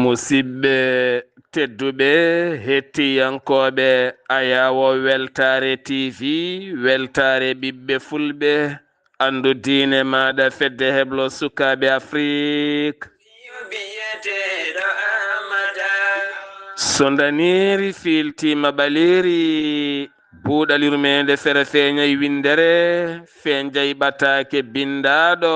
Musidɓe tedduɓe hettiyankoɓe Ayawo Weltare TV weltare ɓiɓɓe fulɓe andu diine maɗa fedde heblo sukaɓe Afrique sondaniri filtima ɓaleri buuɗalirmede fere feñay windere fenjay ɓatake bindaɗo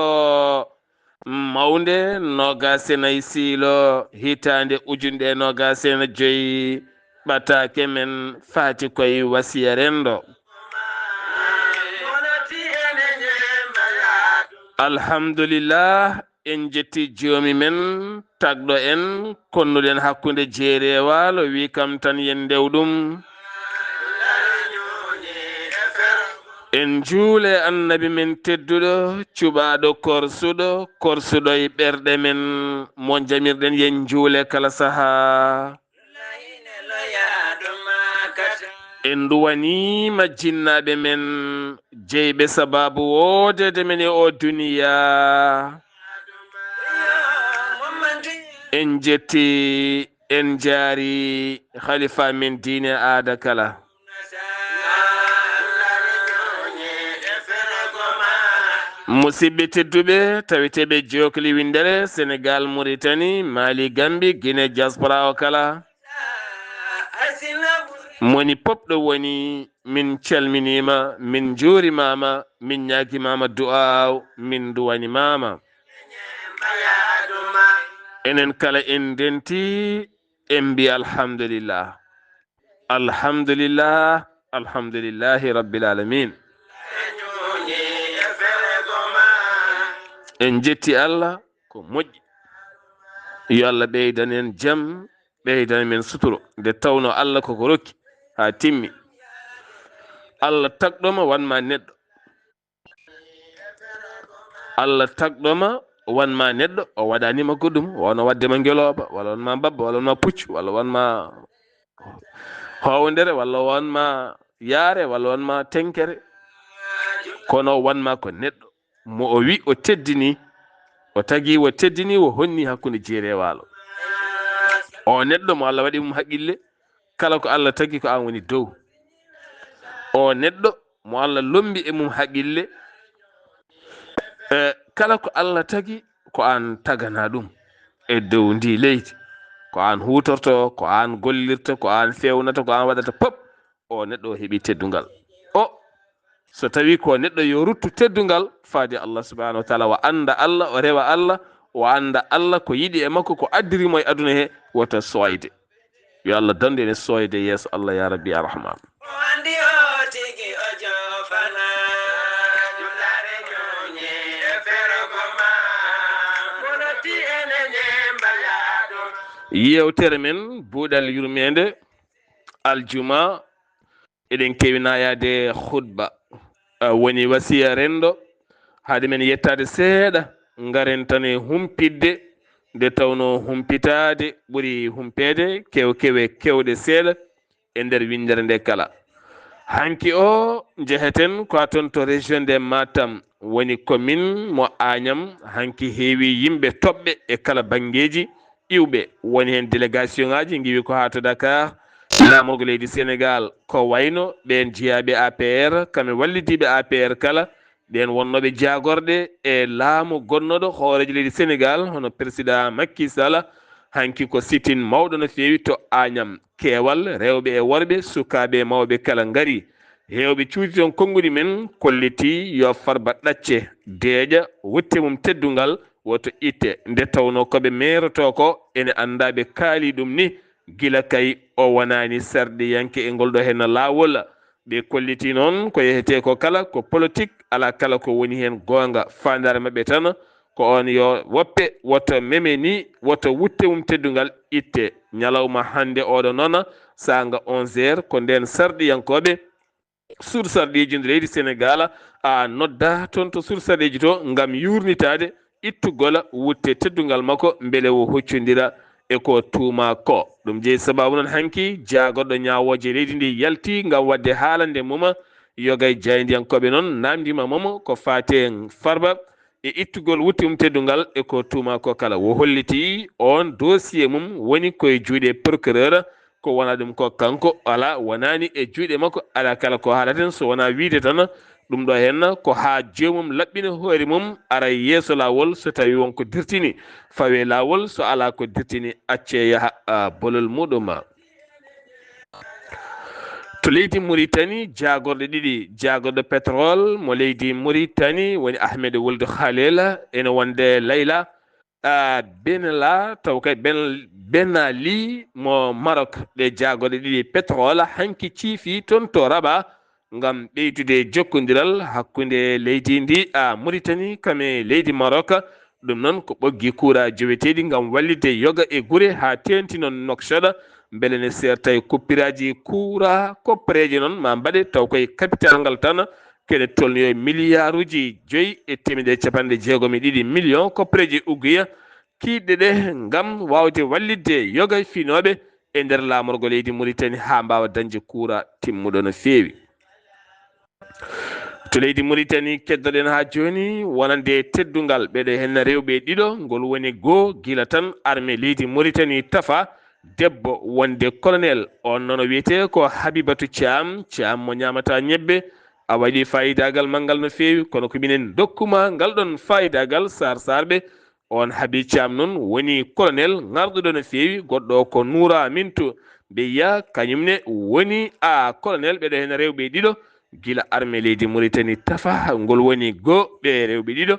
mawnde nogasenayi siilo hitande ujunɗe nogasena joyi ɓatake men fati koye wasiya rendo alhamdulillah en jetti joomi men tagɗo en konnuɗen hakkude jeeri e waalo wi kam tan yen dewɗum en juule annabi men tedduɗo cuɓaɗo korsuɗo e ɓerɗe men mo jamirɗen yen juule kala saha en duwanima jinnaɓe men jeyɓe sababu wodede men e o duniya en jetti en jaari khalifa men diine aada kala musidɓe tedduɓe taweteɓe jokli windere Sénégal Mauritanie Mali Gambie Guinée diaspora o kala moni popɗo woni min calminima min juurimama min ñaguimama du'aw min duwanimama enen kala en denti en mbi alhamdulillah alhamdulillah alhamdulillahi rabbil alamin en jetti Allah ko moƴƴi yo Allah ɓeydan en jaam ɓeydan men suturo nde tawno Allah koko rokki ha timmi Allah tagɗoma wanma neɗɗo Allah tagɗoma wanma neɗɗo o waɗanima goɗɗum wono waddema ngeloba walla wonma babba walla wonma puccu walla wonma howdere walla wonma yaare walla wonma tenkere kono wanma ko neɗɗo mo o wi o teddini o tagi o teddini o honni hakkude jeere waalo o neɗɗo mo Allah waɗi mum haqqille kala ko Allah tagi ko an woni dow o neɗɗo mo Allah lombi e mum haqqille kala ko Allah tagi ko an tagana ɗum e dow ndi leydi ko an hutorto ko an gollirta ko an fewnata ko an waɗata pop o neɗɗo o heeɓi teddungal o so tawi ko neɗɗo yo ruttu teddungal faade Allah subhanahu wa taala o anda Allah o rewa Allah o anda Allah ko yiɗi e makko ko addirimo e aduna he wota soyde yo Allah dande en soyde yeeso Allah ya rabbi ya rahman yewtere men buuɗal yurmede aljuma eɗen kewi nayade khutba woni wasiya rendo haade men yettade seeɗa garen tan e humpidde nde tawno humpitade ɓuuri humpede kewe kewɗe seeɗa e nder windere nde kala hanki o jeheten ko ton to région de Matam woni commune mo Agnam hanki heewi yimɓe toɓɓe e kala bangeji iwɓe woni hen délégation ngaji giwi ko ha to Dakar lamorgo leydi Sénégal ko wayno ɓen jeeyaɓe APR kamɓe wallidiɓe APR kala ɓen wonnoɓe jagorɗe e laamu gonnoɗo hoorejo leydi Sénégal hono président Macky Sall hanki ko sitin mawɗo no fewi to Agnam keewal rewɓe e worɓe sukaɓe e mawɓe kala ngari hewɓe cuuɗi toon konngudi men kolliti yo Farba ɗacce deeƴa wotte mum teddungal woto itte nde tawno koɓe meroto ko ene anda ɓe kaali ɗum ni gila kay o wonani sarɗiyanke e ngol ɗo hen laawol ɓe kolliti noon ko yehete ko kala ko politique ala kala ko woni hen gonga fandare mabɓe tan ko on yo woppe woto meme ni woto wutte mum teddungal itte ñalawma hande oɗo noon sanga 11 heures ko nden sarɗiyankoɓe sursarɗeji nder leydi Sénégal a nodda toon to sursarɗeji to ngam yurnitade ittugol wutte teddungal makko beele o hoccodira e ko tuuma ko. ɗum jeeyi sababu noon hanki jaagoɗɗo ñawoje leydi ndi yalti ngam wadde haalande mum yoga e jaydiyankoɓe noon namdima mum ko fate Farba e ittugol wutte mum teddungal e ko tuuma ko kala. o holliti on dossier mum woni koye juuɗe procureur ko wona ɗum ko kanko ala wonani e juuɗe makko ala kala ko haalaten so wona wiide tan ɗum ɗo hen ko ha joomum laɓɓina hoore mum ara yeeso lawol so tawi wonko dirtini fawe lawol so ala ko dirtini acce yaaha bolol muɗum. to leydi Mauritanie jagorɗe ɗiɗi jagorɗo pétrole mo leydi Mauritanie woni Ahmed Ould Khalil ene wonde Layla Benalla taw kay Ben Ali mo Maroc ɗe jagorɗe ɗiɗi pétrole hanki ciifi toon to Rabat ngam ɓeydude jokkodiral hakkunde leydi ndi Mauritanie kame leydi Maroc. ɗum noon ko ɓoggi kuura joweteɗi ngam wallide yoga e guure ha tenti noon Nouakchott beele ne serta e kuppiraji kuura koppareje noon ma mbaɗe taw koye capital ngal tan kene tolni milliard uji 5,6 million koppareje uguya kiiɗe ɗe ngam wawde wallide yoga finoɓe e nder lamorgo leydi Mauritanie ha mbawa dañde kuura timmuɗo no feewi. to leydi Mauritanie keddoɗen ha joni wonande teddungal ɓeɗe henna rewɓe ɗiɗo ngol woni goo gila tan armée leydi Mauritanie tafa debbo wonde colonel on noon wiyete ko Habibatu Thiam mo ñamata ñebbe a waɗi fayidagal mangal no feewi kono ko minen dokkuma ngal ɗon fayidagal sarɓe on Habib Thiam noon woni colonel ngarɗuɗo no feewi goɗɗo ko Noura Mintou Beya kañumne woni colonel ɓeɗo hen rewɓe ɗiɗo gila armée leydi Mauritanie tafa ngol woni goo ɓe rewɓe ɗiɗo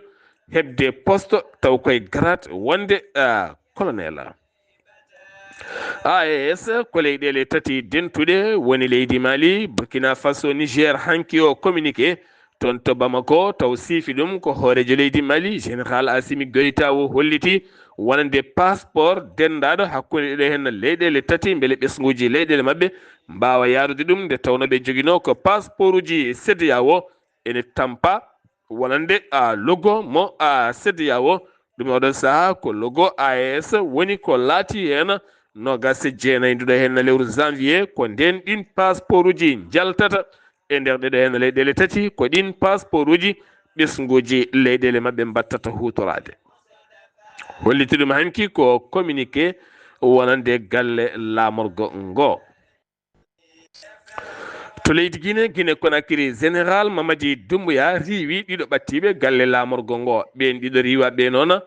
hebde poste taw koye grade wonde colonel. AES ko leyɗele tati dentuɗe woni leydi Mali Burkina Faso Niger hanki o communiqué toon to Bamako taw siifi ɗum ko hoorejo leydi Mali général Assimi Goïta o holliti wonande passeport dendaɗo hakkunde ɗe hen leyɗele tati beele ɓesguji leyɗele mabɓe mbawa yarude ɗum nde tawno ɓe joguino ko passeport uji CEDEAO ene tampa wonande logo mo CEDEAO ɗum oɗon saaha ko logo AES woni ko laati hen nogas jeenayyi nduɗo hen lewru janvier ko nden ɗin passeport uji jaltata e nder ɗeɗo hen leyɗele tati ko ɗin passeport uji ɓesguji leyɗele mabɓe mbattata hutorade. holliti ɗum hanki ko communiqué wonande galle lamorgo ngo. to leydi Guinée Conakry général Mamadi Doumbouya riiwi ɗiɗo ɓattiɓe galle lamorgo ngo ɓen ɗiɗo riiwaɓe noon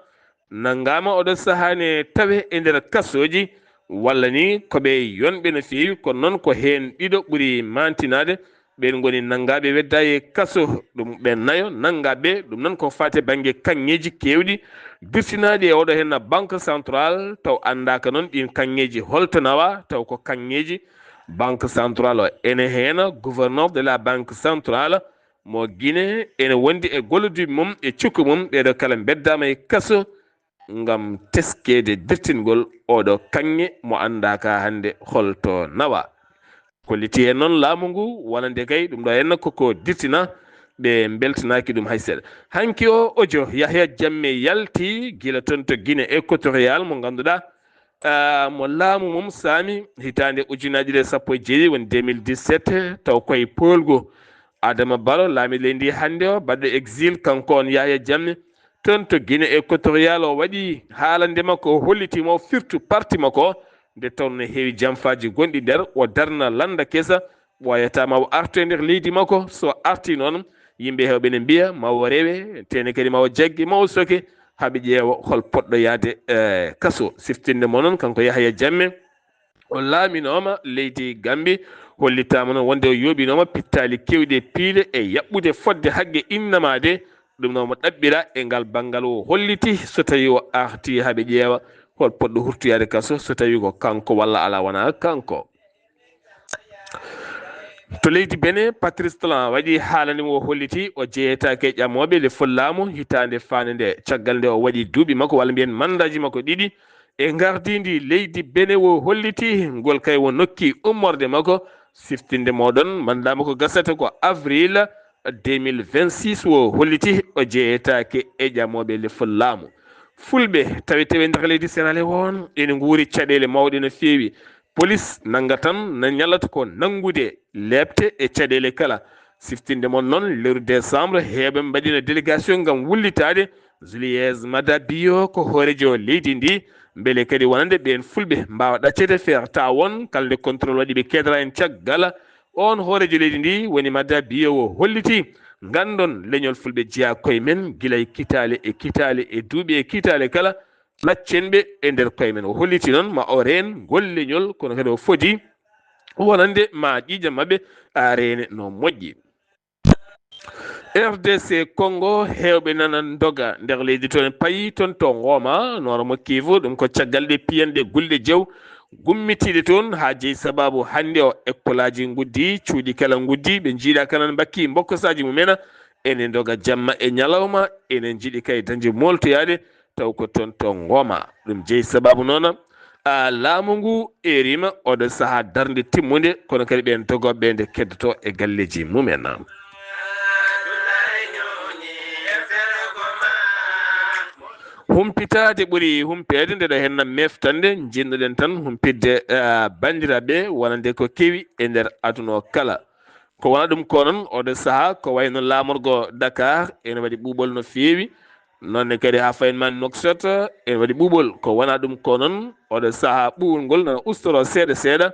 nanngama oɗo sahane tawe e nder kasoji walla ni koɓe yonɓe no feewi kono noon ko hen ɗiɗo ɓuuri mantinade ɓen goni nanggaɓe wedda e kaso ɗum ɓen nayo nanggaɓe ɗum noon ko fate banggue kanŋeji kewɗi dirtinaɗi e oɗo hen banque centrale taw andaka noon ɗin kanŋeji holto nawa taw ko kanŋeji banque centrale o ene hen gouverneur de la banque centrale mo Guinée ene wondi e gollude mum e cukku mum ɓeɗo kala beddama e kaso ngam teskede dirtingol oɗo kanŋe mo andaka hande holto nawa. kolliti hen noon laamu ngu wonande kay ɗum ɗo henna koko dirtina ɓe beltanaki ɗum hay seeɗa. hanki o audio Yahya Jammeh yalti gila toon to Guinée équatorial mo ganduɗa mo laamu mum saami hitande ujunaji ɗe 17 woni 2017 taw koye polgo Adama Barrow laami leydi hande o baɗɗo exil kanko on Yahya Jammeh toon to Guinée équatorial o waɗi haalande makko o hollitimo firtu parti makko nde tawno heewi jamfaji gonɗi nder o darna landa kesa ɓoyata mawo arto e nder leydi makko so arti noon yimɓe hewɓe ne mbiya mawo rewe tene kadi mawo jaggue mawo soke haaɓe ƴeewa hol poɗɗo yaade kaso siftinde mo noon kanko Yahya Jammeh o laaminoma leydi Gambie hollitama noon wonde o yooɓinoma pittali kewɗi piile e yaɓɓude fodde hagge innamade ɗum noon mo ɗaɓɓira e ngal banggal o holliti so tawi o arti haaɓe ƴeewa hol poɗɗo hurtoyade kaso so tawi ko kanko walla ala wona kanko. to leydi Benin Patrice Talon waɗi haalande mo holliti o jeeyatake e ƴamoɓe le follamu hitande fande nde caggal nde o waɗi duuɓi makko walla mbiyen mandaji makko ɗiɗi e gardidi leydi Benin o holliti ngol kay o nokki ummorde makko siftinde moɗon mandama ko gasata ko avril 2026 o holliti o jeeyetake e ƴamoɓe lefol laamu fulɓe tawi tawi nder leydi Sierra Leone ene guuri caɗele mawɗe no feewi police nanga tan no ñalata ko nangude lebte e caɗele kala siftinde mon noon lewru décembre heeɓe mbaɗino délégation gam wullitade Juliez Mada Bio ko hoorejo leydi ndi beele kadi wonande ɓen fulɓe mbawa ɗaccede faire tawon kalde contrôle waɗi ɓe kedra en caggal on hoorejo leydi ndi woni Mada Bio o holliti gandon leñol fulɓe jeeya koye men guilay kitale e duuɓi e kitale kala ɗaccenɓe e nder koye men o holliti noon ma o reen gol leñol kono kadi o foti wonande ma ƴiƴam mabɓe a reene no moƴƴi RDC Congo hewɓe nana doga nder leydi toon payi toon to Ngoma Nord mo Kivu ɗum ko caggal ɗe piyanɗe gulɗe jew gummitiɗe toon ha jeeyi sababu hande o école aji guddi cuuɗi kala guddi ɓe jiiɗa kala mbakki mbokkosaji mumen ene doga jamma e ñalawma enen jiiɗi kay dañde moltoyade taw ko toon to Ngoma ɗum jeeyi sababu noon laamu ngu erima oɗo saaha darde timmude kono kadi ɓen dogoɓe nde keddoto e galleji mumen humpitade ɓuuri humpede ndeɗo henna meftande jinnoɗen tan humpidde bandiraɓe wonande ko kewi e nder aduna o kala ko wona ɗum ko noon oɗo saaha ko wayno lamorgo Dakar ene waɗi ɓuuɓol no fewi nonne kadi ha fayin man Nouakchott ene waɗi ɓuuɓol ko wona ɗum ko noon oɗo saaha ɓuuɓol ngol nana ustoro seeɗa seeɗa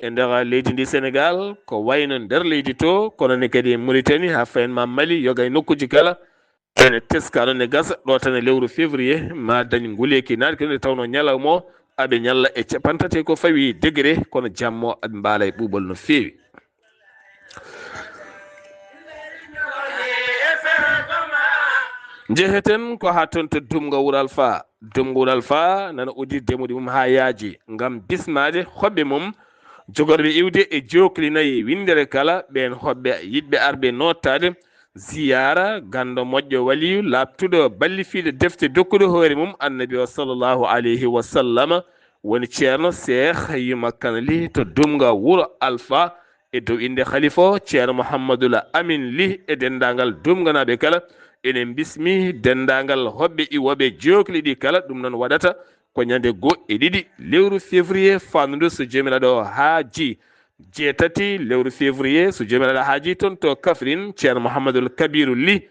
e nder leydi ndi Sénégal ko wayno nder leydi to kono ne kadi e Mauritanie ha fayin ma Mali yoga e nokkuji kala ene teska ɗon e gasa ɗo tan e lewru février ma dañi nguleki naade kadi nde tawno ñalawma o aɓe ñalla e capantate ko fawi degré kono jammo aɓe mbaala e ɓuuɓol no fewi jeheten ko ha toon to Dumga Wural Fa nana uddi demude mum ha yaaji gam bismade hoɓɓe mum jogorɓe iwde e joklinayi windere kala ɓen hoɓɓe yiɗɓe arɓe nottade ziyara gando moƴƴo waliyu labtuɗo ballifiɗo defte dokkuɗo hoore mum annabi o sallllahu alayhi wa sallam woni ceerno Cheikh Yuma Kane Ly to Dumga Wuro Alpha e dow inde khalifa o ceerno Mouhamadoul Amin Ly e dendagal dumganaɓe kala enen bismi dendagal hoɓɓe iwoɓe jokli ɗi kala ɗum noon waɗata ko ñande 2 lewru février fannudu so jomiraɗo haaji jeetati lewru février so jomiraɗo haaji toon to Kaffrine ceerno Mouhamadoul Kabirou Ly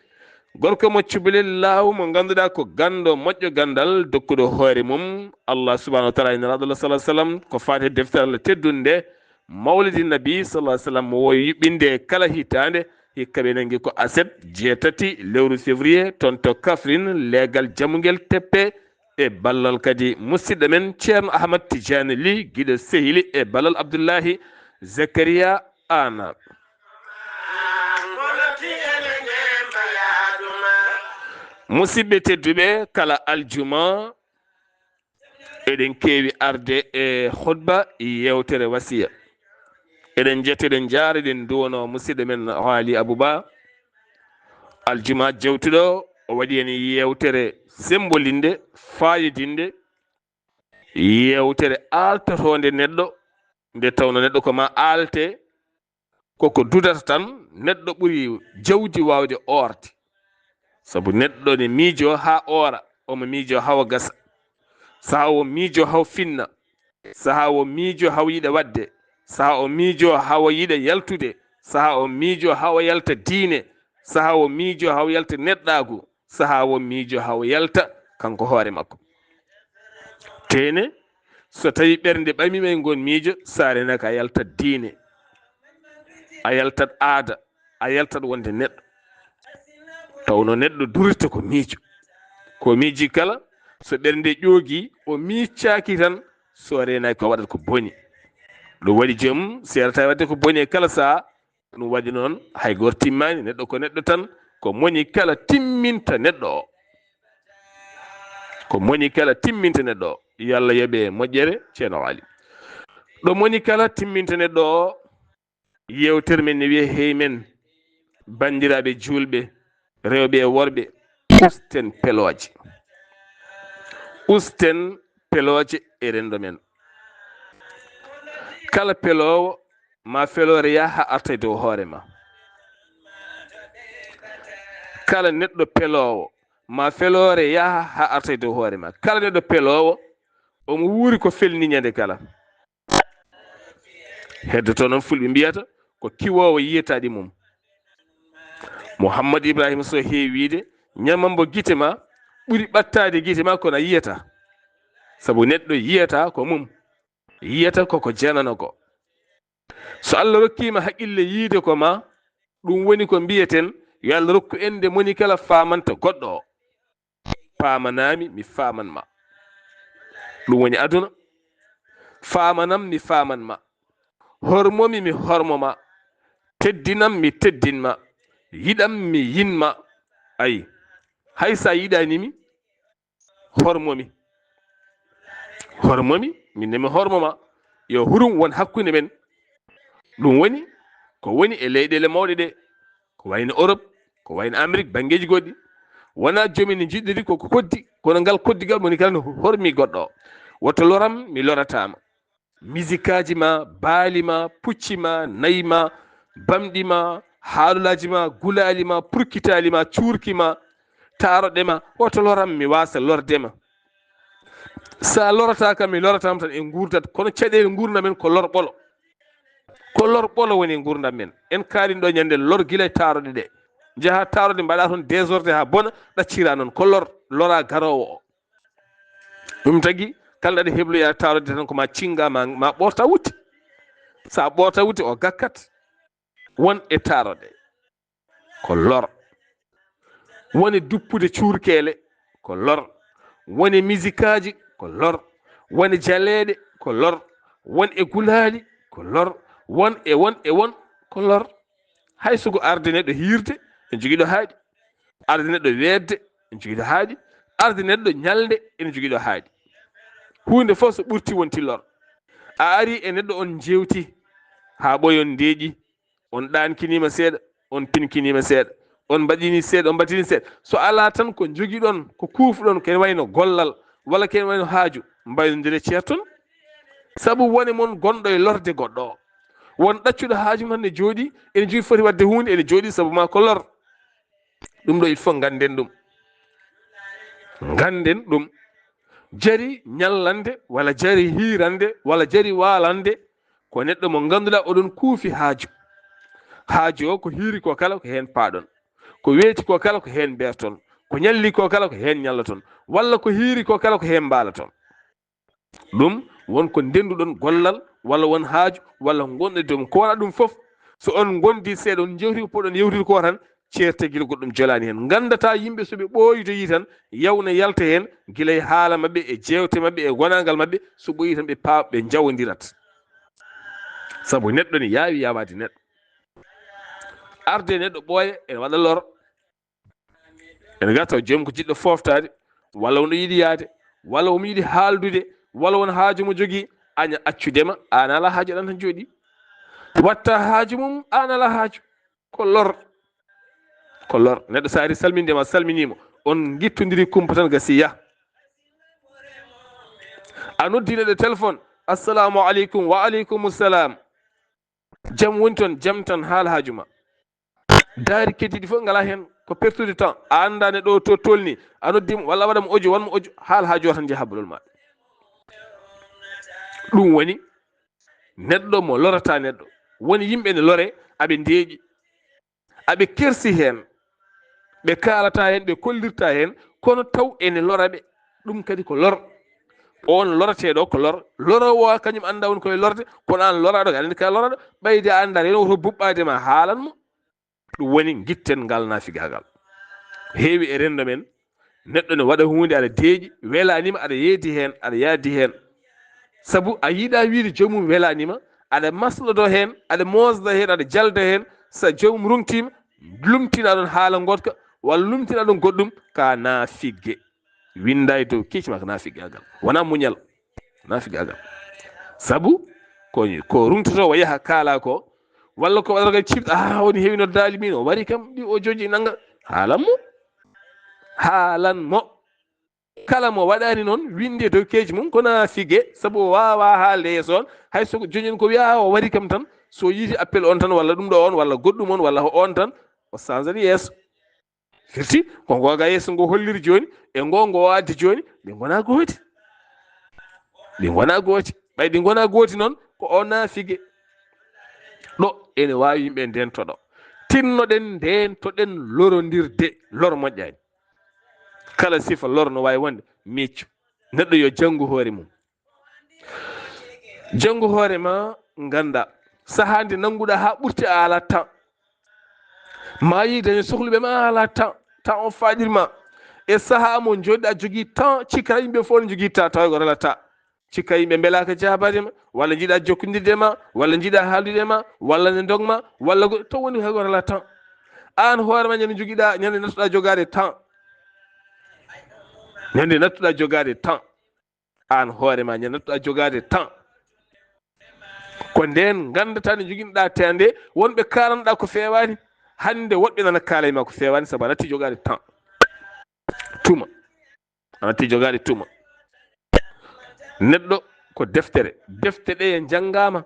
gorko mo cubalel law mo ganduɗa ko gando moƴƴo gandal dokkuɗo hoore mum Allah subahanahu wa taala e neraɗo Allah sallah sallam ko fate deftere Allah teddunde mawlidi nabi sallah sallam mo wowi yuɓɓinde kala hitande hikka ɓe nangi ko aset jeetati lewru février toon to Kaffrine leegal jamugel teppe e ballal kadi musidɗo men ceerno Ahmad Tidiane Ly guiɗo Sehili e ballal Abdoullahi Zakaria Ana musidɓe tedduɓe kala aljuma eɗen kewi arde e khutba yewtere wasiya eɗen jetta eɗen jaara eɗen duwono musidɗo men Haali Abouba aljuma jewtuɗo o waɗi hen yewtere sembolinde fayidinde yewtere altotonde neɗɗo nde tawno neɗɗo ko ma alte koko dudata tan neɗɗo ɓuuri jawdi wawde orde sabu neɗɗo ne miijo ha ora omo miijo hawa gasa saha o miijo haw finna saha o miijo haw yiɗa wadde saha o miijo hawa yiɗa yaltude saha o miijo hawa yalta diine saha o miijo haw yalta neɗɗagu saha o miijo haw yalta kanko hoore makko tene so tawi ɓernde ɓamima e gon miijo sarena ka yaltat diine a yaltat aada a yaltat wonde neɗɗo tawno neɗɗo durirta ko miiji kala so ɓernde ƴoogi o miccaki tan so renaki ko waɗata ko boni ɗum waɗi joomum serata wadde ko boni e kala saha ɗum waɗi noon hay goto timmani neɗɗo ko neɗɗo tan ko moni kala timminta neɗɗo o ko moni kala timminta neɗɗo o yo Allah yoɓe moƴƴere ceerno Ali ɗo moni kala timminta neɗɗo o yewtere men ne wiye hey men bandiraɓe julɓe rewɓe e worɓe usten peloje e rendo men kala pelowo ma felore ya ha arta e dow hoore ma. Kala neɗɗo pelowo ma felore yaha ha arta e dow hoore ma. Kala neɗɗo pelowo omo wuuri ko felni ñande kala. Heddoto noon fulɓe mbiyata ko kiwowo yiyataɗi mum. Mouhamadou Ibrahima so heewi wiide ñamambo gite ma ɓuri ɓattade gite ma kono a yiyata. Sabu neɗɗo yiyata ko mum, yiyata koko janano ko. So Allah rokkima haqqille yiide ko ma, ɗum woni ko mbiyeten yo Allah rokku en nde moni kala famanta goɗɗo o. Pamanami mi famanma, ɗum woni aduna. Famanam mi famanma, hormomi mi hormoma, teddinam mi teddinma, yiɗam mi yinma. Ayi, hay sa yiɗanimi hormomi, minne mi hormoma. Yo hurum won hakkunde men. ɗum woni ko woni e leyɗele mawɗe ɗe, ko wayno Europe, ko wayno Amérique, banggueji goɗɗi. Wona jomin ne jiɗɗiri koko koddi, kono ngal koddigal moni kala no hormi goɗɗo o. Woto loram mi loratama. Musique aji ma, baali ma, pucci ma, nayi ma, bamɗi ma, haalulaji ma, gulali ma, purkitali ma, cuurki ma, taroɗe ma, woto loram mi wasa lordema. Sa lorata kam mi loratama tan en gurdat, kono caɗele gurdam men ko lor ɓolo. Ko lor ɓolo woni gurdam men. En kalin ɗo ñande lor guila taroɗe ɗe. Jaha taroɗe mbaɗa toon désordre ha bona, ɗaccira noon ko lora garowo o. ɗum tagui kala ɗaɗa hebloya tarode tan koma cinga ma ɓorta wutte. Sa ɓorta wutte o gakkat. Won e tarode ko lor, woni duppude cuurkele ko lor, woni musique aji ko lor, woni jaleɗe ko lor, won e gulali ko lor, won ko lor. Hay sugo arde neɗɗo hirde en joguiɗo haaɗi, arde neɗɗo wedde en joguiɗo haaɗi, arde neɗɗo ñalde en joguiɗo haaɗi. hunde fof so ɓurti wonti lor. A ari e neɗɗo on jewti ha ɓoyon deeƴi, on ɗankinima seeɗa, on pinkinima seeɗa, on mbaɗini seeɗa, on mbatini seeɗa. So ala tan ko joguiɗon ko kuufɗon kene wayno gollal walla kene wayno haaju, mbaynodire ceerton. Sabu woni mon gonɗo e lorde goɗɗo o. Won ɗaccuɗo haaju man ne jooɗi, ene jogui foti wadde hunde, ene jooɗi sabu ma ko lor. ɗum ɗo il faut ganden ɗum, ganden ɗum. Jari ñallande walla jari hirande walla jari walande ko neɗɗo mo ganduɗa oɗon kuufi haaju o. Ko hiiri ko kala ko hen paaɗon, ko weeti ko kala ko hen berton, ko ñalli ko kala ko hen ñallaton, walla ko hiiri ko kala ko hen mbalaton. ɗum wonko ndenduɗon gollal walla won haaju walla gonɗo dow ko wona ɗum foof. So on gondi seeɗa on jewti ko poɗon yewtide ko tan, ceertegel goɗɗum jolani hen. Gandata yimɓe soɓe ɓooyi to yi tan yawna yalta hen guila e haala mabɓe e jewte mabɓe e gonagal mabɓe. So ɓooyi tan ɓe jawodirat. Sabu neɗɗo ne yaawi yawade neɗɗo. Arde neɗɗo ɓooya ene waɗa lor. ene garta joomum ko jiɗɗo foftade, walla wono yiiɗi yaade, walla omo yiiɗi haaldude, walla won haaju mo jogui aña accudema. An ala haaju aɗan tan jooɗi watta haaju mum, an ala haaju. Ko lor, ko lor. Neɗɗo sa ari salmindema salminimo, on guittodiri kumpa tan gasiya. A noddi neɗɗo téléphone, assalamu aleykum, wa aleykum salam, jaam woni toon, jaam tan, haala haaju ma. daari keddiɗi fof ngala hen, ko pertude temps. A anda neɗɗo o to tolni, a noddimo walla waɗamo audio, wanmo audio, haala haaju o tan jeeha bolol ma. ɗum woni neɗɗo mo lorata neɗɗo. Woni yimɓe ne lore, aɓe ndeeƴi, aɓe kersi hen, ɓe kalata hen, ɓe kollirta hen, kono taw ene loraɓe. ɗum kadi ko lor. On lorateɗo ko lor. Lorowo o kañum anda woni koye lorde, kono an loraɗo aɗa andi ka loraɗo, ɓayde a anda reno woto buɓɓadema haalanmo. ɗum woni guitten ngal naafigagal. Heewi e rendo men, neɗɗo ne waɗa hunde aɗa deeƴi, welanima, aɗa yeedi hen, aɗa yaadi hen. Sabu a yiiɗa wiide joomum welanima, aɗa maslodo hen, aɗa mosda hen, aɗa jalda hen. So joomum rumtima, lumtina ɗon haala gotka walla lumtina ɗon goɗɗum, ka naafigge. Winda e dow kiccima ko naafigagal, wona muñal, naafigagal. Sabu ko rumtoto o yaha kaala ko, walla ko waɗata cifɗa, woni heewi no daali min, o wari kam ɗi o joji nanga. haalanmo. Kala mo waɗani noon winde dow keeji mum ko naafige, sabu o wawa haalde yeeso on. Hay soko joñin ko wiya o wari kam tan, so yiti appel on tan walla ɗum ɗo on walla goɗɗum on walla on tan o sanzani yeeso firti ko ngoga yeeso ngo holliri joni e ngo waddi joni ɗi gona gooti ɓay ɗi gona gooti noon ko o naafige ɗo ene wawi yimɓe ndentoɗo tinnoɗen ndentoɗen lorondirde lor moƴƴani kala sifa lor no wawi wonde micco neɗɗo yo janggu hoore mum janggu hoore ma ganda sahande nanguɗa ha ɓurti a ala temps ma yi dañi sohluɓe ma ala temps on faƴirma e saaha mo joɗɗa jogui temps cikka yimɓe fof ne jogui temps tawa ko relata cikka yimɓe beelaka jabadema walla jiiɗa jokkodirde ma walla jiiɗa haaldude ma walla ne dogma walla to woni hayko rela temps an hoorema ñande joguiɗa ñande nattuɗa jogade temps ñande nattuɗa jogade temps an hoorema ñande nattuɗa jogade temps ko nden gandata ne joguinoɗa tende wonɓe kalanɗa ko fewani hande woɓɓe nana kaala ma ko fewani saabu a natti jogade temps tuma a natti jogade tuma neɗɗo ko deftere ɗe e janggama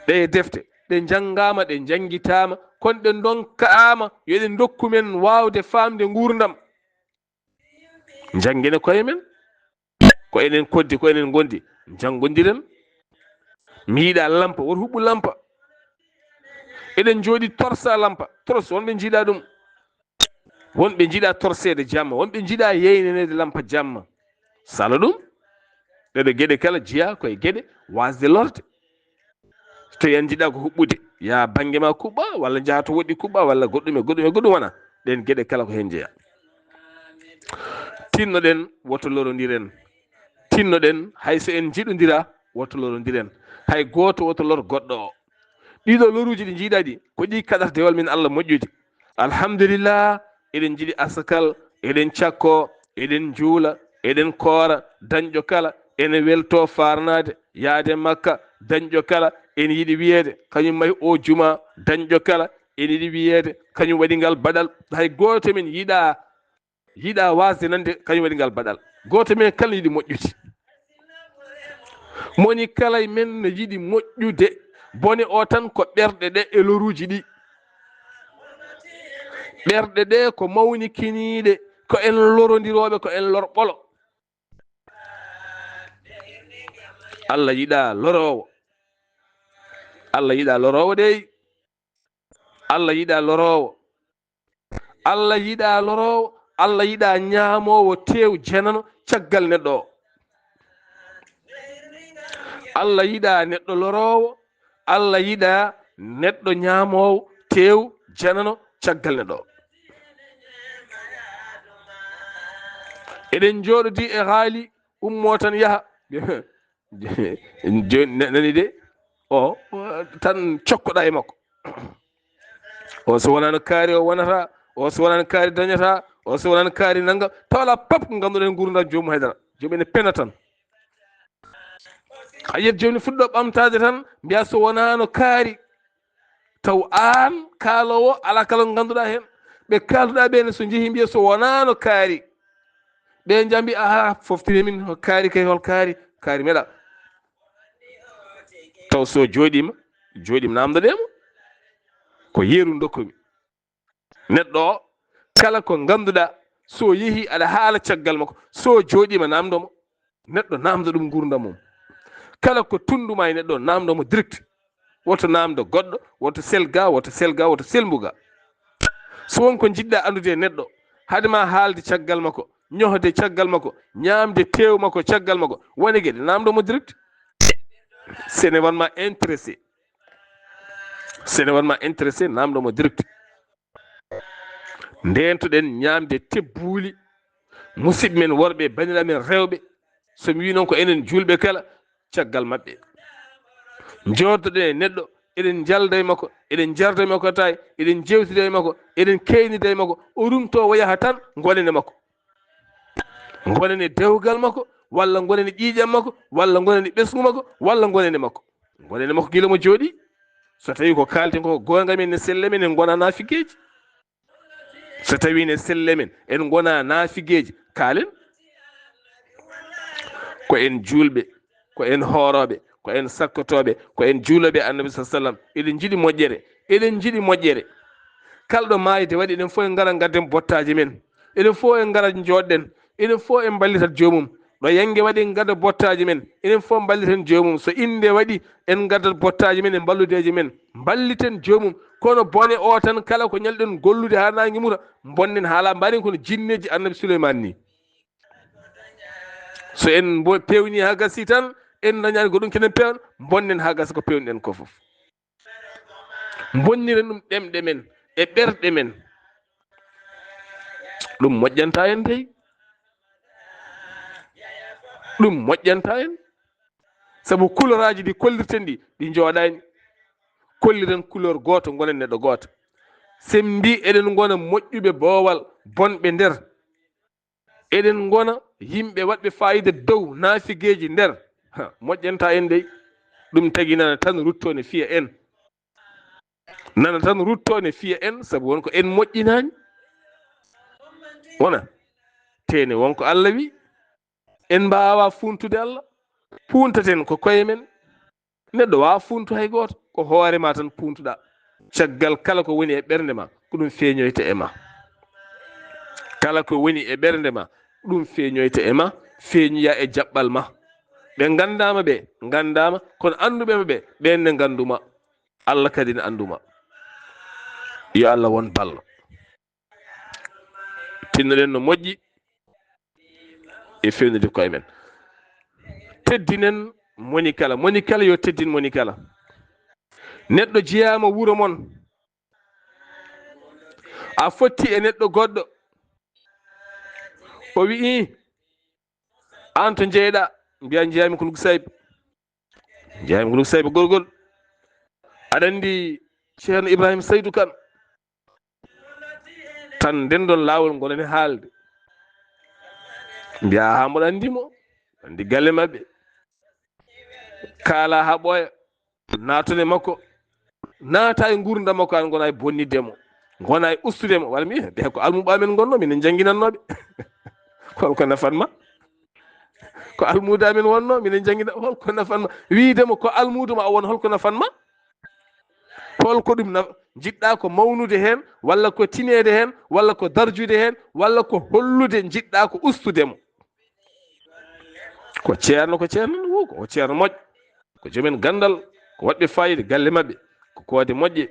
ɗe defte ɗe janggama ɗe janguitama kono ɗe donkama yo ɗe dokkumen wawde famde gurdam janggene koye men ko enen koddi ko enen gondi janggodiren mi yiiɗa lampa woto huɓɓu lampa eɗen jooɗi torsa lampa tors wonɓe jiiɗa ɗum wonɓe jiiɗa torsede jamma wonɓe jiiɗa yeynenede lampa jamma sala ɗum ɗeɗo gueɗe kala jiiya koye gueɗe wasde lorde so tawi an jiiɗa ko huɓɓude ya banggue ma kuɓɓa walla jaaha to woɗɗi kuɓɓa walla goɗɗum wona ɗen gueɗe kala ko hen jeeya tinnoɗen woto lorodiren tinnoɗen hayso en jiɗodira woto lorodiren hay goto woto lor goɗɗo o ɗiɗo loruji ɗi jiiɗa ɗi ko ɗi kaɗata dewal min Allah moƴƴude alhamdulillah eɗen jiiɗi asakal eɗen cakko eɗen juula eɗen koora dañƴo kala ene welto farnade yaade makka dañƴo kala ene yiiɗi wiyeede kañum mahi o juma dañƴo kala ene yiiɗi wiyeede kañum waɗi ngal baɗal hay goto men yiiɗa wasde nande kañum waɗi ngal baɗal goto men kala yiiɗi moƴƴude moni kala men no yiiɗi moƴƴude bone o tan ko ɓerɗe ɗe e loruji ɗi ɓerɗe ɗe ko mawnikiniɗe ko en lorodiroɓe ko en lorɓolo Allah yiɗa lorowo Allah yiɗa lorowo dey Allah yiɗa lorowo Allah yiɗa lorowo Allah yiɗa ñaamowo tew jenano caggal neɗɗo o Allah yiɗa neɗɗo lorowo Allah yiɗa neɗɗo ñaamowo tew jenano caggal neɗɗo o eɗen jooɗodi e haali ummo tan yaaha joni nani de o tan cokkoɗa e makko o so wonano kaari o wonata o so wonano kaari dañata o so wonano kaari naggam tawala pap ko ganduɗen gurdam jomum haydara jomum ene pena tan a yiyat joni fuɗɗo ɓamtade tan mbiya so wonano kaari taw an kaalowo ala kala ko ganduɗa hen ɓe kalduɗa ɓene so jeehi mbiya so wonano kaari ɓe jambi aha foftini min kaari kay hol kaari meɗa taw so jooɗima namdoɗemo ko yeeru dokkumi neɗɗo o kala ko ganduɗa so yeehi aɗa haala caggal makko so jooɗima namdomo neɗɗo namdo ɗum gurdam mum kala ko tunduma e neɗɗo namdomo direct woto namdo goɗɗo woto selga woto selbuga so wonko jiɗɗa andude e neɗɗo hadema haalde caggal makko ñohde caggal makko ñamde tew makko caggal makko woni gueɗe namdomo direct sene wanma intéressé namdomo direct ndentoɗen ñamde tebbuli musidɓe men worɓe bandiraɓe men rewɓe somi wi noon ko enen julɓe kala caggal mabɓe joddoɗen e neɗɗo eɗen jalda e makko eɗen jarda e makko tawi eɗen jewtida e makko eɗen keynida e makko o rumto o yaha tan gonen e makko gonen e dewgal makko walla gonen e ƴiƴam makko walla gonen e ɓesgu makko walla gonen e makko guila mo jooɗi so tawi ko kalten ko gonga men ne selle men en gona nafigueji so tawi ne selle men en gona nafigueji kaalen ko en julɓe ko en hooroɓe ko en sakkotoɓe ko en juuloɓe annabi sa sallam eɗen jiiɗi moƴƴere eɗen jiiɗi moƴƴere kalɗo maayide waɗi eɗen fof en ngara gadden bottaji men eɗen fof en ngara joɗɗen eɗen fof en ballitat jomum ɗo yangue waɗi en gadda bottaji men enen fof balliten jomum so inde waɗi en gaddat bottaji men e balludeji men balliten jomum kono bone o tan kala ko ñalɗen gollude ha nangue muta bonnen haala mbaɗen kono jinneji annabi Souleymane ni so en pewni ha gasi tan en dañani ko ɗum kenen pewn bonnen ha gasa ko pewniɗen ko foof bonniren ɗum ɗemɗe men e ɓerɗe men ɗum moƴƴanta en dey ɗum moƴƴanta en sabu couleur aji ɗi kollirten ɗi jooɗani kolliren couleur goto gonen neɗɗo goto sen mbi eɗen gona moƴƴuɓe boowal bonɓe nder eɗen gona yimɓe waɗɓe fayida dow naafigueji nder moƴƴanta en dey ɗum tagui nana tan rutto ne fiya en nana tan rutto ne fiya en sabu wonko en moƴƴinani wona tene wonko Allah wi en mbawa funtude Allah puntaten ko koye men neɗɗo wawa funtu hay goto ko hoorema tan puntuɗa caggal kala ko woni e ɓernde ma ko ɗum feeñoyta e ma kala ko woni e ɓernde ma ɗum feeñoyta e ma feeñoya e jaɓɓal ma ɓe gandama ɓe gandama kono anduɓema ɓe ɓenne ganduma Allah kadi ne anduma yo Allah won ballo tinnoɗen no moƴƴi e fewnude koye men teddinen moni kala yo teddin moni kala neɗɗo jeyama wuuro mon a fotti e neɗɗo goɗɗo o wii an to jeyɗa mbiya jeyami ko Lugusayɓe jeyami ko Lugusayɓe gorgol aɗa andi Ceerno Ibrahima Saydou Kane tan ndendon lawol gonani haalde mbiya ha mboɗo andimo andi galle mabɓe kaala ha ɓooya natone makko naata e gurdam makko an gona e bonniddemo gona e ustudemo walla mi ɓe ko almuɓe amen gonno minen jangguinannoɓe holko nafanma ko almude amen wonno minen jangguina holko nafanma wiidemo ko almuduma o won holko nafanma holko ɗum jiɗɗa ko mawnude hen walla ko tinede hen walla ko darjude hen walla ko hollude jiɗɗa ko ustudemo ko ceerno ko ceerno moƴƴo ko joomen gandal ko waɗɓe fayida galle mabɓe ko koode moƴƴe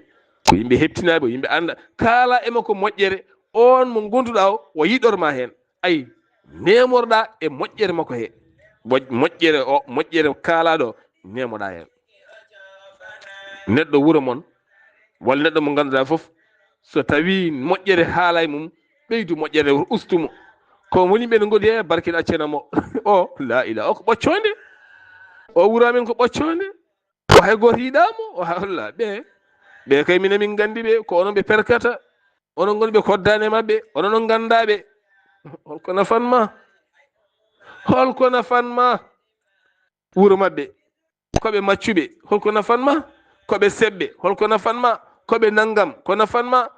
ko yimɓe heptinaɓe ko yimɓe anda kaala ema ko moƴƴere on mo gonduɗa o yiɗorma hen ayi nemorɗa e moƴƴere makko he moƴƴere kaalaɗo nemoɗa hen neɗɗo wuuro mon walla neɗɗo mo ganduɗa foof so tawi moƴƴere haala e mum ɓeydu moƴƴere ustumo ko woni ɓe godi he barkiɗo accenamo o la ilaha o ko ɓoccode o wuuro amen ko ɓoccode o hay goto yiɗamo o holla ɓe kay min gandi ɓe ko onon ɓe perkata onon goni ɓe koddani e mabɓe onon on gandaɓe holko nafanma wuuro mabɓe koɓe maccuɓe holko nafanma koɓe seɓɓe holko nafanma koɓe naggam ko nafanma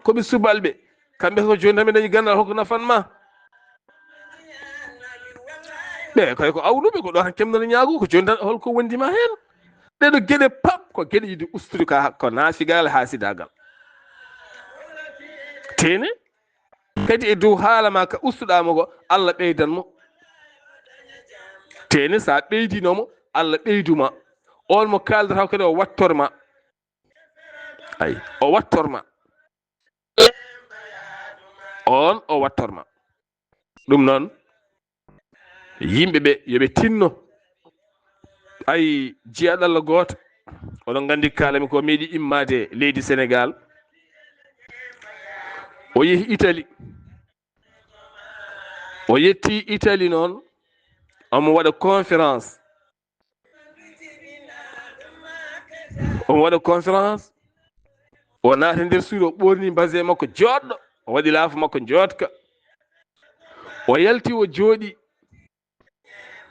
koɓe subalɓe kamɓe ko joni tan ɓe dañi gandal holko nafanma ɓe kay ko awluɓe ko ɗo tan kemnoɗo ñaago ko joni tan holko wondima hen ɗeɗo gueɗe pap ko gueɗe yiɗi ustude ko naafigal haasidagal tene kadi e dow haala ma ka ustuɗamo ko Allah ɓeydanmo tene sa ɓeydinomo Allah ɓeyduma on mo kaldata kadi o wattorma ayi o wattorma on o wattorma ɗum noon yimɓeɓe yoɓe tinno ayi jiyaɗo Allah goto oɗon gandi kalami ko meeɗi immade leydi Sénégal o yeehi Italie o yetti Italie noon omo waɗa conférence o naata nder suudu o ɓorni mbase makko joɗɗo o waɗi laafa makko jotka o yalti o jooɗi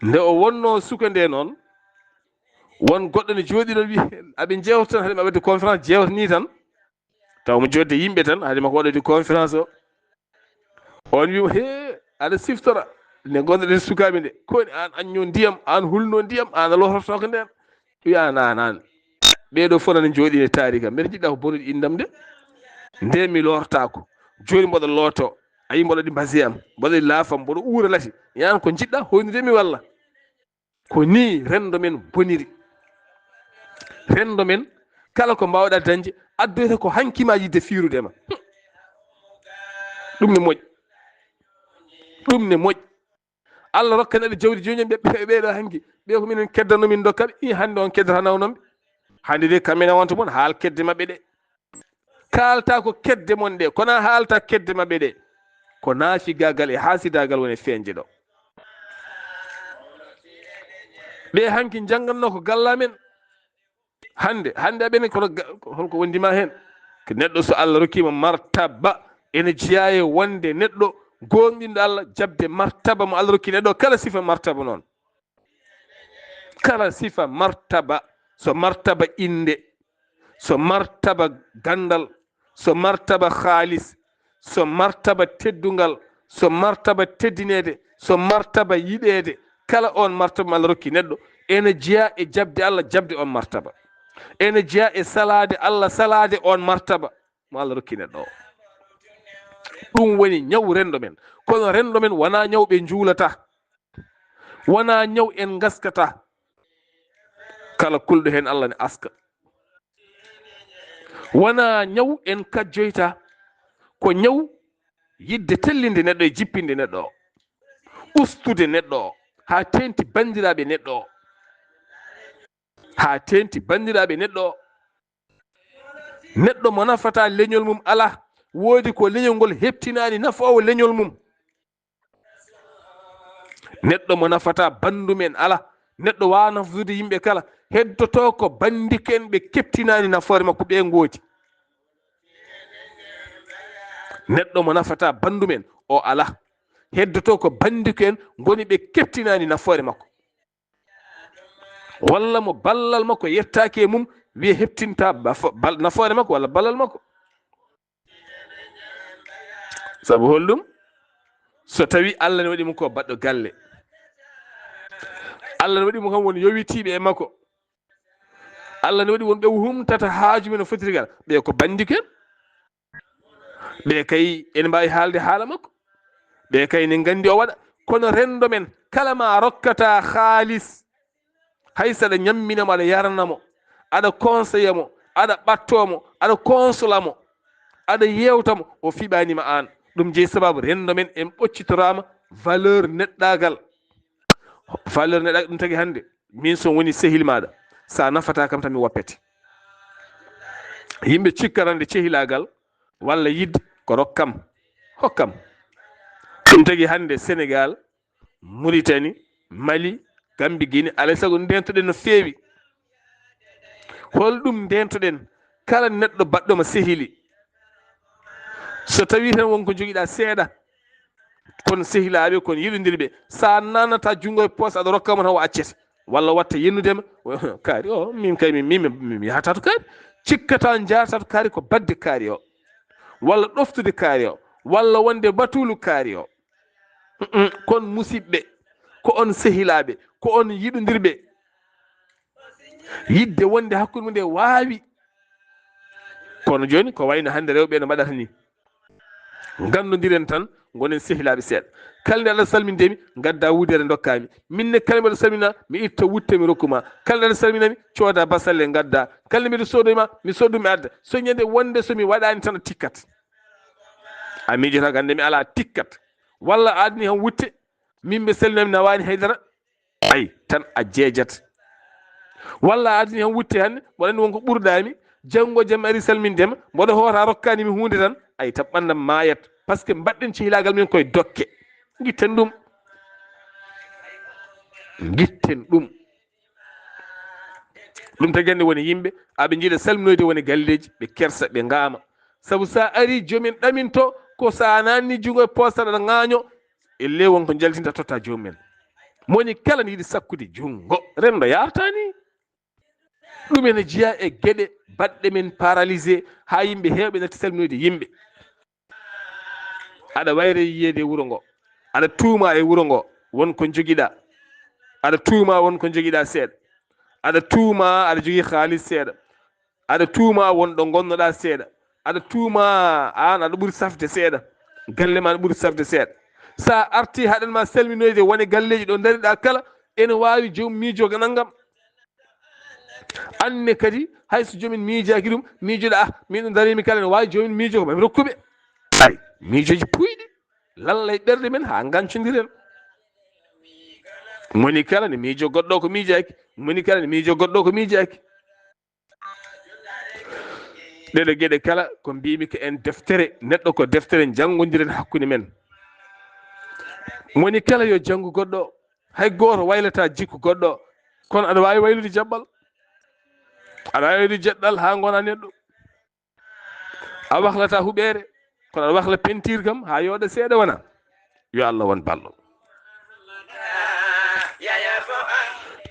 nde o wonno suka nde noon won goɗɗo ne jooɗi ɗon wi aɓe jewta tan haade ma wadde conférence jewtani tan taw mo jodde yimɓe tan haade mako waɗode conférence o on wi he aɗa siftora ne gonɗoɗen sukaɓe nde koni an añño ndiyam an hulno ndiyam an lotorto ko nden wiya an ɓeɗo fof nana jooɗi e taari kam mbeɗa jiɗɗa ko bonude indam de nde mi lortako joni mboɗo looto ayi mboɗo ɗi mbasi am mboɗo ɗi laafam mboɗo uura lati yan ko jiɗɗa hoynude mi walla ko ni rendo men boniri rendo men kala ko mbawɗa dañde addoyta ko hankima yidde fiirude ma ɗum ne moƴƴi ɗum ne moƴƴi Allah rokka neɗɗo jawdi joni ɓeɗo hanki ɓe ko minen keddanomin dokkaɓe i hande on keddata nawnoɓe hande de kamɓene wonta moon haal kedde mabɓe ɗe kalta ko kedde mon ɗe kono haalta kedde mabɓe ɗe ko naafigagal e haasidagal woni feñje ɗo ɓe hanki jangganno ko gallamen hande aɓene kono holko wondima hen ko neɗɗo so Allah rokkima martaba ene jeeya e wonde neɗɗo gonɗinɗo Allah jabde martaba mo Allah rokki neɗɗo kala sifa martaba noon kala sifa martaba so martaba inde so martaba gandal so martaba haalis so martaba teddungal so martaba teddinede so martaba yiɗede kala on martaba mo Allah rokki neɗɗo ene jeeya e jabde Allah jabde on martaba ene jeeya e salade Allah salade on martaba mo Allah rokki neɗɗo o ɗum woni ñaw rendo men kono rendo men wona ñaw ɓe juulata wona ñaw en gaskata kala kulɗo hen Allah ne aska wona ñaw en kajjoyta ko ñaw yidde tellinde neɗɗo e jippinde neɗɗo o ustude neɗɗo o ha tenti bandiraɓe neɗɗo o ha tenti bandiraɓe neɗɗo o neɗɗo mo nafata leñol mum ala woodi ko leñol ngol heptinani nafowo leñol mum neɗɗo mo nafata bandumen ala neɗɗo wawa nafude yimɓe kala heddoto ko bandiken ɓe keptinani nafoore makko ɓe gooti neɗɗo mo nafata bandumen o ala heddoto ko bandiken goni ɓe keptinani nafoore makko walla mo ballal makko yettaki e mum wiye heptinta nafoore makko walla ballal makko saabu holɗum so tawi Allah ne waɗi mum ko baɗɗo galle Allah ne waɗi mum kam woni yowitiɓe e makko Allah ne waɗi won ɓe humtata haaju men no fotiri gal ɓe ko bandiken ɓe kay ene mbawi haalde haala makko ɓe kay ne gandi o waɗa kono rendo men kala ma rokkata haalis hay saɗa ñamminamo aɗa yaranamo aɗa conseilla mo aɗa ɓattomo aɗa consola mo aɗa yewtamo o fiɓanima an ɗum jeeyi sababu rendo men en ɓoccitorama valeur neɗɗagal valeur neɗɗagal ɗum tagui hande min so woni sehil maɗa sa nafata kam tan mi woppete yimɓe cikkarande cehilagal walla yidde ko rokkam hokkam ɗum tagui hande Sénégal Mauritanie Mali Gambie Guinée alay saago ndentoɗen no feewi holɗum ndentoɗen kala neɗɗo baɗɗoma sehili so tawi tan wonko joguiɗa seeɗa kono sehilaɓe kono yiɗodirɓe sa nanata junggo e poos aɗa rokkamo tan o accete walla watta yennudema kaari o min kay mi yahata to kaari cikkata jarata to kaari ko badde kaari o walla ɗoftude kaari o walla wonde batulu kaari o kon musidɓe ko on sehilaɓe ko on yiɗodirɓe yidde wonde hakkude mum nde waawi kono joni ko wayno hande rewɓe no mbaɗata ni gandodiren tan gonen sehilaɓe seeɗa kala nde Allah salmindemi gadda wudere dokkami minne kala mbiɗa salmina mi itta wutte mi rokkuma kala nde Allah salminami cooda basalle gadda kala nde mbiɗa sodoyma mi soddu mi adda so ñande wonde somi waɗani tan tikkat a miijota gande mi ala tikkat walla adni han wutte min mbe salminami nawani haydara ayi tan a jeejat walla adni han wutte hande mboɗa andi wonko ɓurɗami janggo jaam ari salmindema mboɗo hoota rokkanimi hunde tan ayi tan ɓandam mayat par ce que mbaɗɗen cehilagal min koye dokke gitten ɗum ɗum tagi hande woni yimɓe aɓe jiiɗa salminoyde woni galleji ɓe kersa ɓe ngama saabu sa ari jomin ɗaminto ko sa nanni jungo e poostal aɗa ŋaaño elle wonko jaltinta totta jomumen moni kala ne yiiɗi sakkude jungo rendo yartani ɗum ene jeeya e gueɗe baɗɗe men paralysé ha yimɓe hewɓe natti salminoyde yimɓe aɗa wayre yiyede e wuuro ngo aɗa tuuma e wuuro ngo wonko jogiɗa, aɗa tuuma wonko jogiɗa seeɗa, aɗa tuuma aɗa jogii haalis seeɗa, aɗa tuuma wonɗo gonnoɗa seeɗa, aɗa tuuma an aɗa ɓuuri safde seeɗa, galle ma aɗa ɓuuri safde seeɗa. sa arti haɗen ma salminoyde woni galleji ɗo dariɗa kala ene wawi jomum miijoga naggam. anne kadi hayso jomin miijaki ɗum miijoɗa min darimi kala ne wawi jomin miijogo mami rokkuɓe. ay miijoji puyɗi lallay ɓerɗe men ha gancodiren. moni kala ne miijo goɗɗo ko miijaki, moni kala ne miijo goɗɗo ko miijaki. ɗeɗo gueɗe kala ko mbimi ko en deftere neɗɗo ko deftere janggodiren hakkude men. moni kala yo janggu goɗɗo, hay goto waylata jikku goɗɗo, kono aɗa wawi waylude jaɓɓal, aɗa wawi waylude jeɗɗal ha gona neɗɗo. a wahlata huɓere kono aɗa wahla pentiir kam ha yooɗa seeɗa wona. yo Allah won ballo.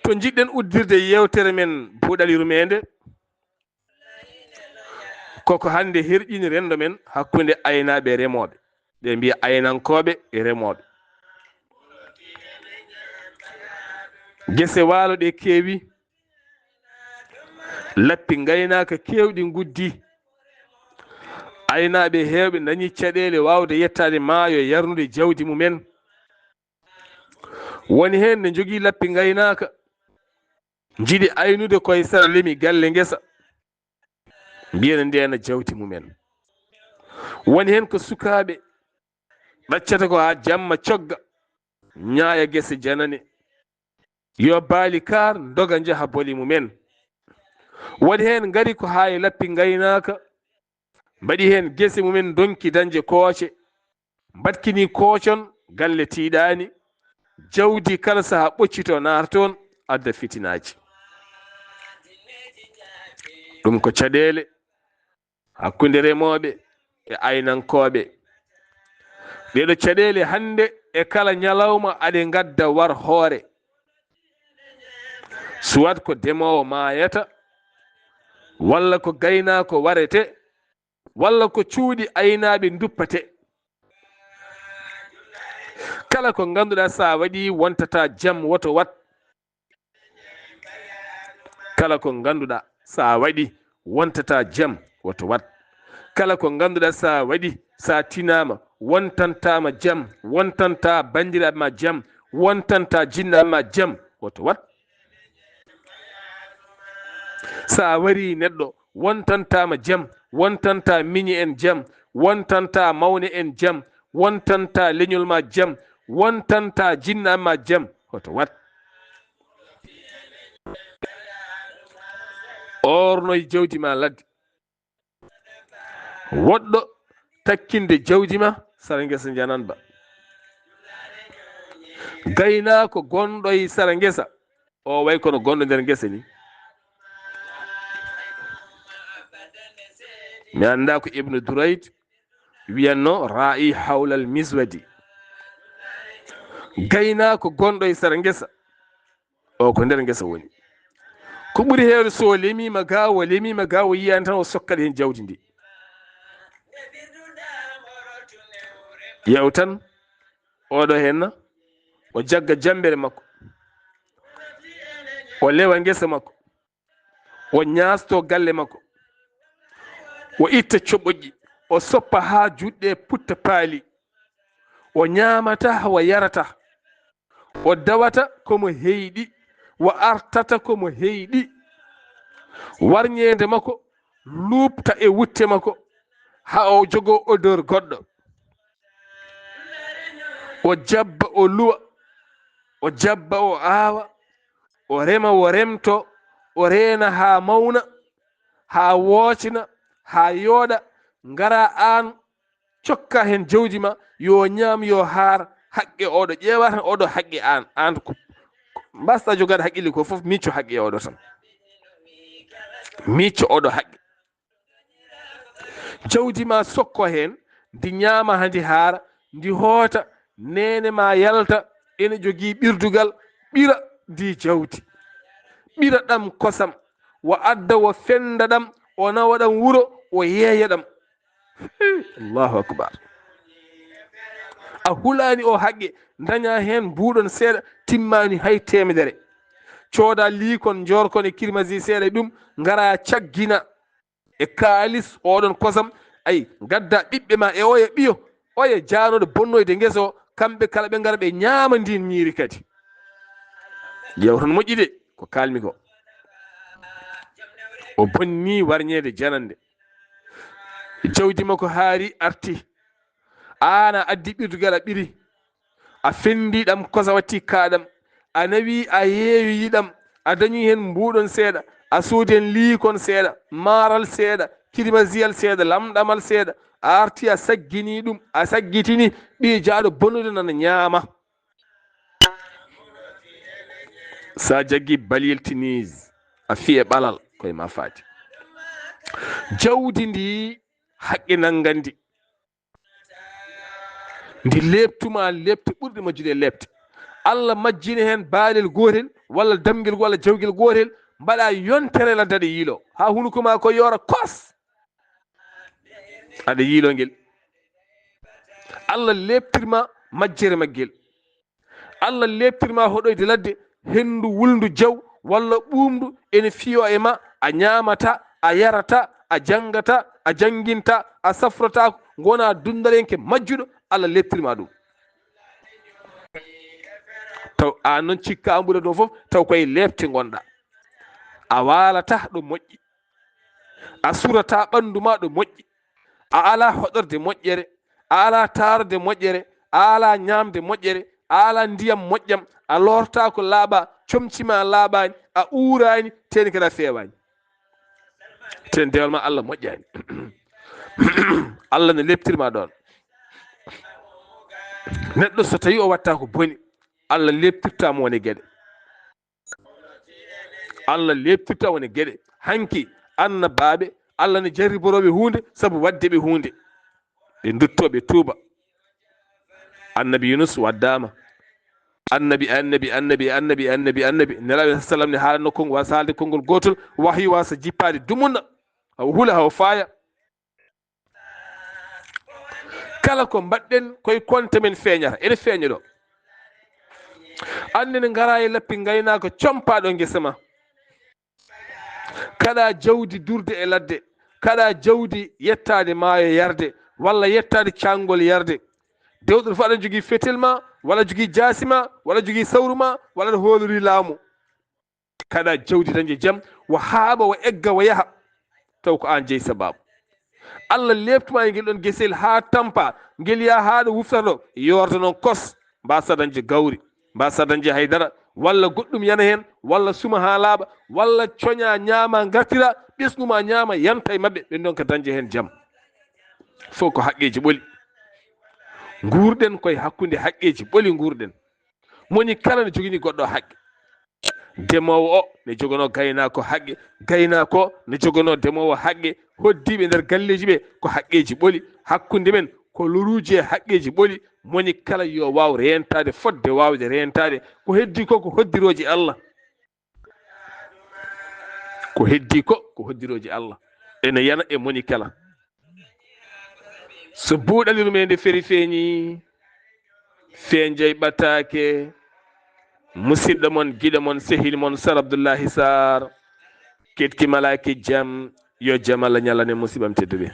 to jiɗɗen uddirde yewtere men buuɗal yurmede koko hande herƴini rendo men hakkude aynaɓe e remoɓe. ɓe mbiya aynankoɓe e remoɓe. gese waalo ɗe keewi, lappi gaynaka kewɗi guddi, aynaɓe hewɓe dañi caɗele wawde yettade maayo e yarnude jawdi mumen. woni hen ne jogui lappi gaynaka jiiɗi aynude koye sara lemi galle guesa mbiyana ndena jawdi mumen. woni hen ko sukaɓe ɗaccata ko ha jamma cogga ñaaya gese janane yo baali kar doga jaaha boli mumen. waɗi hen gari ko ha e lappi gaynaka mbaɗi hen gese mumen donki dañde kooce, mbatkini koocon galle tiiɗani, jawdi kala saha ɓoccito naata toon adda fitinaji. ɗum ko caɗele hakkude remoɓe e aynankoɓe. ɗeɗo caɗele hande e kala ñalawma aɗe gadda war hoore, soit ko demowo mayata, walla ko gaynako warete, walla ko cuuɗi aynaɓe duppate. kala ko ganduɗa sa waɗi wontata jaam woto wat. kala ko ganduɗa sa waɗi wontata jaam woto wat. kala ko ganduɗa sa waɗi sa tinama wontantama jaam, wontanta bandiraɓe ma jaam, wontanta jinnaɓe ma jaam woto wat. sa wari neɗɗo wontantama jaam, wontanta miñi en jaam, wontanta mawne en jaam, wontanta leñol ma jaam, wontanta jinnaɓe ma jaam hoto wat. ornoye jawdi ma ladde, woɗɗo takkinde jawdi ma sara guesa jananba. gaynako gonɗo e sara guesa o way kono gonɗo nder guesa ni. mi anda ko ibnu durayd wiyanno ra'i hawlal miswadi. gaynako gonɗo e sara guesa o ko nder guesa woni. ko ɓuuri hewde so lemima ga o yiyani tan o sokkat hen jawdi ndi. yew tan oɗo henna o jagga jambere makko, o lewa guesa makko, o ñasto galle makko, o itta coɓoƴƴi, o soppa ha juɗɗe putta paali, o ñamata o yarata, o dawata komo heyɗi, o artata komo heyɗi. warñede makko lupta e wutte makko ha o jogo odeur goɗɗo. o jabba o luwa, o jabba o aawa, o rema o remto, o reena ha mawna, ha woocina, ha yooɗa, ngara an cokka hen jawdi ma yo ñaam yo haar haqqe oɗo. ƴeewa tan oɗo haqqe an ko mbasɗa jogade haqqille ko foof micco haqqe oɗo tan, micco oɗo haqqe. jawdi ma sokko hen ndi ñaama handi haara, ndi hoota, nene ma yalta ene jogii ɓirdugal ɓira ndi jawdi, ɓira ɗam kosam, o adda o fenda ɗam, o nawa ɗam wuro, o yeeya ɗam. allahu akbar. a hulani o haqqe daña hen buuɗon seeɗa timmani hay temedere cooda liikon jorkon e kirmasi seeɗa ɗum ngara caggina e kaalis oɗon kosam ayi gadda ɓiɓɓe ma e oya ɓiyo oya janode bonnoyde guesa o kamɓe kala ɓe ngara ɓe ñaama ndin ñiiri kadi yewton moƴƴi de ko kalmi ko o bonni warñede janande jawdi makko haari arti ana addi ɓirdugal a ɓiri a fendiɗam kosa watti kaɗam a nawi a yeeyoyiɗam a dañi hen mbuɗon seeɗa a soodi hen liikon seeɗa maaral seeɗa kirmasiyal seeɗa lamɗamal seeɗa a arti a saggini ɗum a saggitini ɓi jaaɗo bonnude nana ñaama sa jaggi baliyel tinise a fiye ɓalal koye ma faati jawdi ndi haqqe nanngandi ndi leptuma lepte ɓurɗe majjude lepte allah majjini hen baalel gotel walla damguel walla jawguel gotel mbaɗa yontere ladde yiilo ha hunuko ma ko yoora kos aɗa yiilongel allah leptirma majjere maggel allah leptirma hoɗoyde ladde hendu wulndu jaw walla ɓuumdu ene fiyo e ma a ñamata a yarata a jangata a janginta a safrata gona dundarenke majjuɗo allah leptirma ɗum taw a noon cikka ambuɗa ɗo foof taw koye lepte gonɗa a walata ɗo moƴƴi a surata ɓandu ma ɗo moƴƴi a ala hoɗorde moƴƴere a ala tarde moƴƴere a ala ñamde moƴƴere a ala ndiyam moƴƴam a lorta ko laaɓa comcima laaɓani a uurani teni kadi a fewani ten dewal ma allah moƴƴani allah ne leptirma ɗon neɗɗo so tawi o watta ko boni allah leptirtama woni gueɗe allah leptirta woni gueɗe hanki annabaɓe allah ne jarriboroɓe hunde saabu waddeɓe hunde ɓe duttoɓe tuuba annabi yunus waddama annabi nelaɓe sallam ne haalanno konngol wasa haalde konngol gotol wahyu wasa jippade dumunna haw huula haw faaya kala ko mbaɗɗen koye konte men feeñata ene feeña ɗo annene ngara e lappi gaynako compaɗo guesa ma kaɗa jawdi durde e ladde kaɗa jawdi yettade maayo yarde walla yettade cangol yarde dewɗo fof aɗa jogui fetel ma walla jogui jaasi ma walla jogui sawru ma walla aɗa hoolori laamu kaɗa jawdi dañde jaam wo haaɓa wo egga wo yaaha taw ko an jeeyi sababu allah leptuma e guel ɗon guesel ha tampa guel ya haɗo wuftata yorda noon kos mbasa dañde gawri mbasa dañde haydara walla goɗɗum yana hen walla suma ha laaɓa walla coña ñaama gartira ɓesnuma ñaama yanta e mabɓe ɓen ɗon ko dañde hen jaam fof ko haqqeji ɓooli gurɗen koye hakkude haqqeji ɓooli gurɗen moni kala ne jogini goɗɗo haqqe demowo o ne jogono gaynako haqqe gaynako ne jogono demowo haqqe hoddiɓe nder galleji ɓe ko haqqeji ɓooli hakkude men ko loruji e haqqeji ɓooli moni kala yo waw rentade fodde wawde rentade ko heddi ko ko hoddiroji allah ko heddi ko ko hoddiroji allah ene yana e moni kala so buuɗali rumede feri feeñi feeñjay ɓattake musidɗo mon giɗo mon sehil mon Sar Abdoullahi Sarr ketki malaki jaam yo jaam Allah ñalane musibam tedduɓe